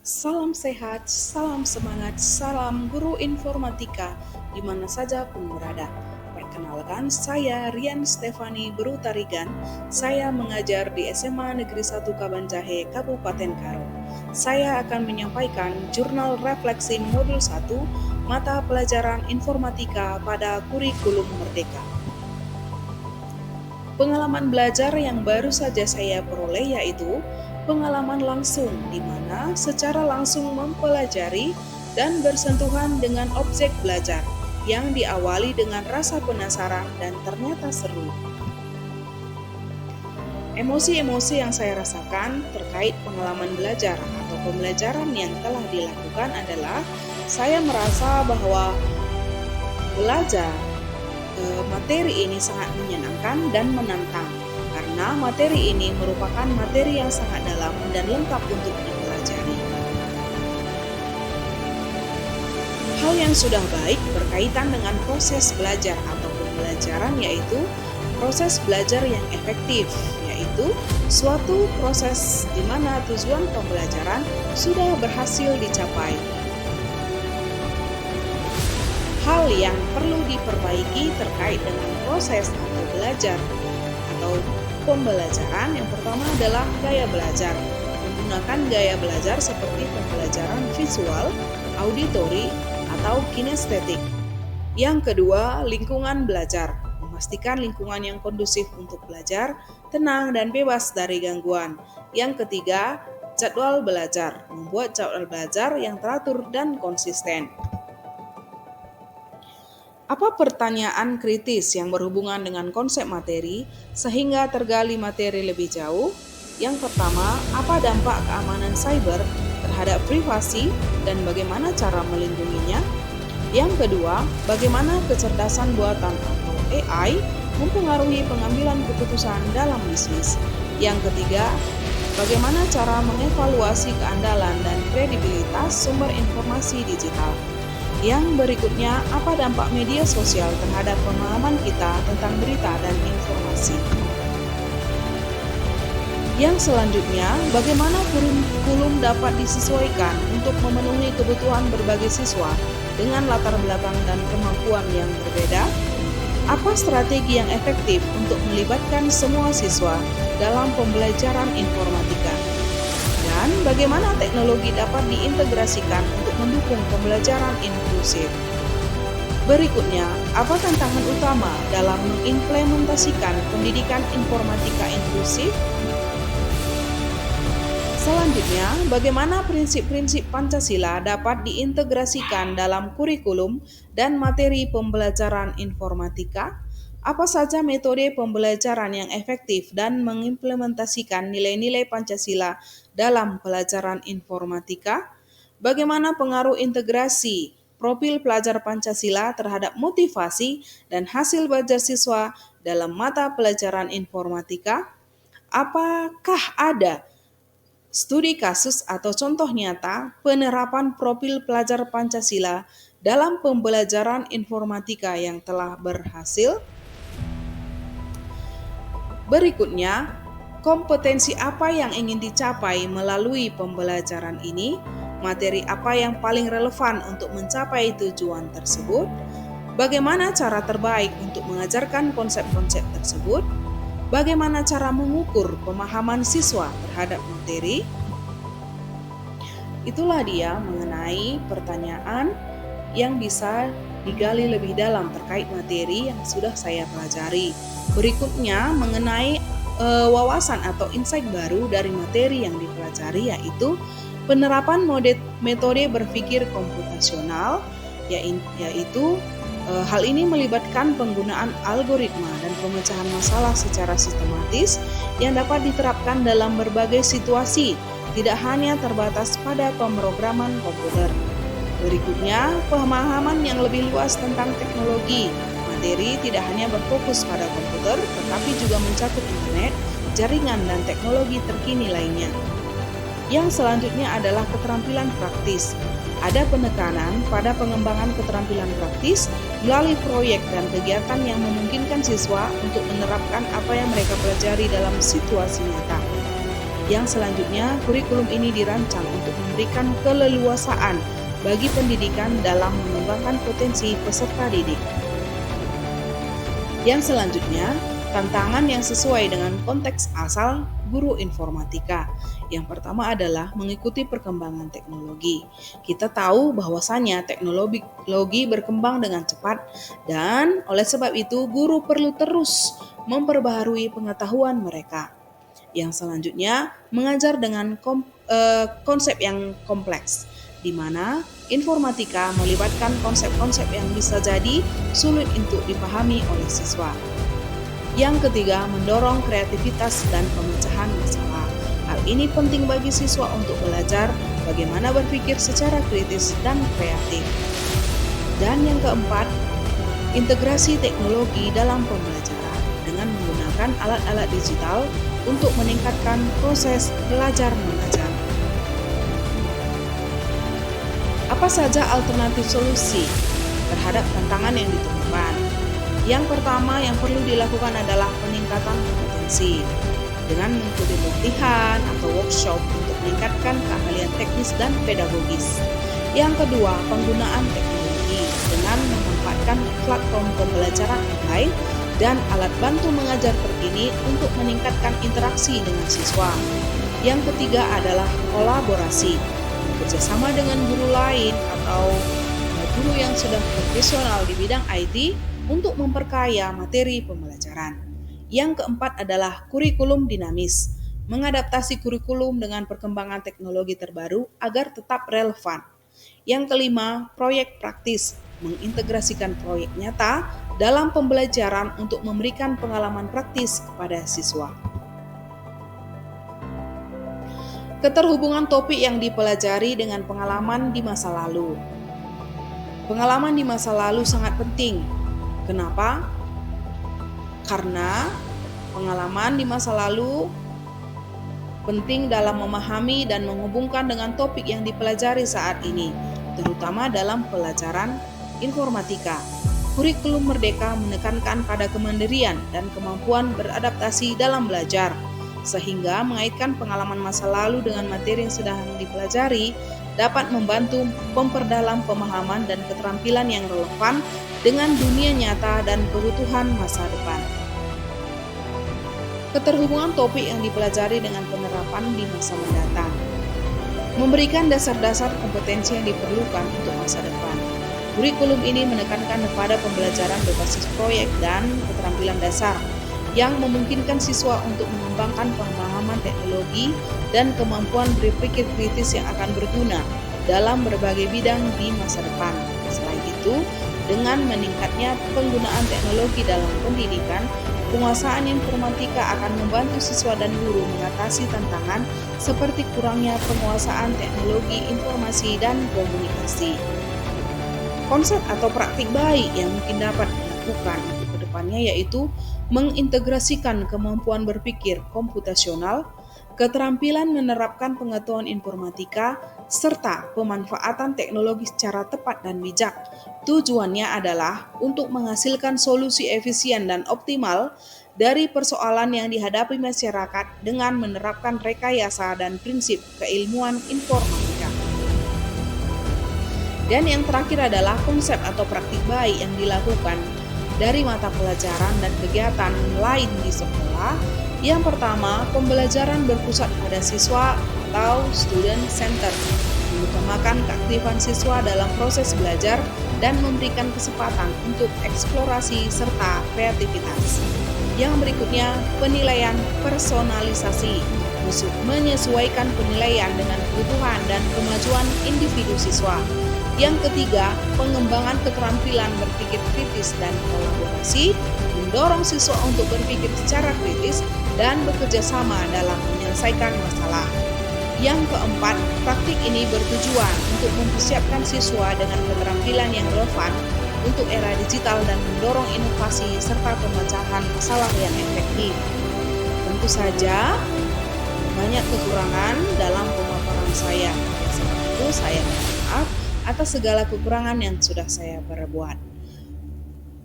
Salam sehat, salam semangat, salam guru informatika di mana saja pun berada. Perkenalkan, saya Rian Stefani Berutarigan. Saya mengajar di SMA Negeri 1 Kabanjahe, Kabupaten Karo. Saya akan menyampaikan jurnal refleksi modul 1 mata pelajaran informatika pada kurikulum Merdeka. Pengalaman belajar yang baru saja saya peroleh yaitu pengalaman langsung di mana secara langsung mempelajari dan bersentuhan dengan objek belajar yang diawali dengan rasa penasaran dan ternyata seru. Emosi-emosi yang saya rasakan terkait pengalaman belajar atau pembelajaran yang telah dilakukan adalah saya merasa bahwa belajar materi ini sangat menyenangkan dan menantang karena materi ini merupakan materi yang sangat dalam dan lengkap untuk dipelajari. Hal yang sudah baik berkaitan dengan proses belajar atau pembelajaran yaitu proses belajar yang efektif, yaitu suatu proses di mana tujuan pembelajaran sudah berhasil dicapai. Hal yang perlu diperbaiki terkait dengan proses atau belajar atau pembelajaran yang pertama adalah gaya belajar. Menggunakan gaya belajar seperti pembelajaran visual, auditori, atau kinestetik. Yang kedua, lingkungan belajar. Memastikan lingkungan yang kondusif untuk belajar, tenang dan bebas dari gangguan. Yang ketiga, jadwal belajar. Membuat jadwal belajar yang teratur dan konsisten. Apa pertanyaan kritis yang berhubungan dengan konsep materi sehingga tergali materi lebih jauh? Yang pertama, apa dampak keamanan cyber terhadap privasi dan bagaimana cara melindunginya? Yang kedua, bagaimana kecerdasan buatan atau AI mempengaruhi pengambilan keputusan dalam bisnis? Yang ketiga, bagaimana cara mengevaluasi keandalan dan kredibilitas sumber informasi digital? Yang berikutnya, apa dampak media sosial terhadap pemahaman kita tentang berita dan informasi? Yang selanjutnya, bagaimana kurikulum dapat disesuaikan untuk memenuhi kebutuhan berbagai siswa dengan latar belakang dan kemampuan yang berbeda? Apa strategi yang efektif untuk melibatkan semua siswa dalam pembelajaran informatika? Dan bagaimana teknologi dapat diintegrasikan untuk mendukung pembelajaran inklusif? Berikutnya, apa tantangan utama dalam mengimplementasikan pendidikan informatika inklusif? Selanjutnya, bagaimana prinsip-prinsip Pancasila dapat diintegrasikan dalam kurikulum dan materi pembelajaran informatika? Apa saja metode pembelajaran yang efektif dan mengimplementasikan nilai-nilai Pancasila dalam pelajaran informatika? Bagaimana pengaruh integrasi profil pelajar Pancasila terhadap motivasi dan hasil belajar siswa dalam mata pelajaran informatika? Apakah ada studi kasus atau contoh nyata penerapan profil pelajar Pancasila dalam pembelajaran informatika yang telah berhasil? Berikutnya, kompetensi apa yang ingin dicapai melalui pembelajaran ini? Materi apa yang paling relevan untuk mencapai tujuan tersebut? Bagaimana cara terbaik untuk mengajarkan konsep-konsep tersebut? Bagaimana cara mengukur pemahaman siswa terhadap materi? Itulah dia mengenai pertanyaan yang bisa digali lebih dalam terkait materi yang sudah saya pelajari. Berikutnya mengenai wawasan atau insight baru dari materi yang dipelajari yaitu penerapan metode berpikir komputasional yaitu hal ini melibatkan penggunaan algoritma dan pemecahan masalah secara sistematis yang dapat diterapkan dalam berbagai situasi, tidak hanya terbatas pada pemrograman komputer. Berikutnya, pemahaman yang lebih luas tentang teknologi. Materi tidak hanya berfokus pada komputer, tetapi juga mencakup internet, jaringan, dan teknologi terkini lainnya. Yang selanjutnya adalah keterampilan praktis. Ada penekanan pada pengembangan keterampilan praktis melalui proyek dan kegiatan yang memungkinkan siswa untuk menerapkan apa yang mereka pelajari dalam situasi nyata. Yang selanjutnya, kurikulum ini dirancang untuk memberikan keleluasaan bagi pendidikan dalam mengembangkan potensi peserta didik. Yang selanjutnya, tantangan yang sesuai dengan konteks asal guru informatika. Yang pertama adalah mengikuti perkembangan teknologi. Kita tahu bahwasannya teknologi berkembang dengan cepat dan oleh sebab itu guru perlu terus memperbaharui pengetahuan mereka. Yang selanjutnya, mengajar dengan konsep yang kompleks, di mana informatika melibatkan konsep-konsep yang bisa jadi sulit untuk dipahami oleh siswa. Yang ketiga, mendorong kreativitas dan pemecahan masalah. Hal ini penting bagi siswa untuk belajar bagaimana berpikir secara kritis dan kreatif. Dan yang keempat, integrasi teknologi dalam pembelajaran dengan menggunakan alat-alat digital untuk meningkatkan proses belajar mengajar. Apa saja alternatif solusi terhadap tantangan yang ditemukan? Yang pertama yang perlu dilakukan adalah peningkatan kompetensi dengan mengikuti pelatihan atau workshop untuk meningkatkan keahlian teknis dan pedagogis. Yang kedua, penggunaan teknologi dengan memanfaatkan platform pembelajaran online dan alat bantu mengajar terkini untuk meningkatkan interaksi dengan siswa. Yang ketiga adalah kolaborasi, kerjasama dengan guru lain atau guru yang sudah profesional di bidang IT untuk memperkaya materi pembelajaran. Yang keempat adalah kurikulum dinamis, mengadaptasi kurikulum dengan perkembangan teknologi terbaru agar tetap relevan. Yang kelima, proyek praktis, mengintegrasikan proyek nyata dalam pembelajaran untuk memberikan pengalaman praktis kepada siswa. Keterhubungan topik yang dipelajari dengan pengalaman di masa lalu. Pengalaman di masa lalu sangat penting. Kenapa? Karena pengalaman di masa lalu penting dalam memahami dan menghubungkan dengan topik yang dipelajari saat ini, terutama dalam pelajaran informatika. Kurikulum Merdeka menekankan pada kemandirian dan kemampuan beradaptasi dalam belajar, sehingga mengaitkan pengalaman masa lalu dengan materi yang sedang dipelajari dapat membantu memperdalam pemahaman dan keterampilan yang relevan dengan dunia nyata dan kebutuhan masa depan. Keterhubungan topik yang dipelajari dengan penerapan di masa mendatang. Memberikan dasar-dasar kompetensi yang diperlukan untuk masa depan. Kurikulum ini menekankan kepada pembelajaran berbasis proyek dan keterampilan dasar yang memungkinkan siswa untuk mengembangkan pemahaman teknologi dan kemampuan berpikir kritis yang akan berguna dalam berbagai bidang di masa depan. Selain itu, dengan meningkatnya penggunaan teknologi dalam pendidikan, penguasaan informatika akan membantu siswa dan guru mengatasi tantangan seperti kurangnya penguasaan teknologi informasi dan komunikasi. Konsep atau praktik baik yang mungkin dapat dilakukan untuk kedepannya yaitu mengintegrasikan kemampuan berpikir komputasional, keterampilan menerapkan pengetahuan informatika, serta pemanfaatan teknologi secara tepat dan bijak. Tujuannya adalah untuk menghasilkan solusi efisien dan optimal dari persoalan yang dihadapi masyarakat dengan menerapkan rekayasa dan prinsip keilmuan informatika. Dan yang terakhir adalah konsep atau praktik baik yang dilakukan dari mata pelajaran dan kegiatan lain di sekolah. Yang pertama, pembelajaran berpusat pada siswa atau student center, mengutamakan keaktifan siswa dalam proses belajar dan memberikan kesempatan untuk eksplorasi serta kreativitas. Yang berikutnya, penilaian personalisasi, menyesuaikan penilaian dengan kebutuhan dan kemajuan individu siswa. Yang ketiga, pengembangan keterampilan berpikir kritis dan kolaborasi, mendorong siswa untuk berpikir secara kritis dan bekerja sama dalam menyelesaikan masalah. Yang keempat, praktik ini bertujuan untuk mempersiapkan siswa dengan keterampilan yang relevan untuk era digital dan mendorong inovasi serta pemecahan masalah yang efektif. Tentu saja, banyak kekurangan dalam pemaparan saya. Sebab itu saya minta maaf atas segala kekurangan yang sudah saya perbuat.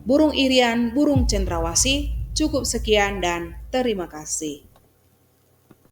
Burung Irian, burung cendrawasih, cukup sekian dan terima kasih.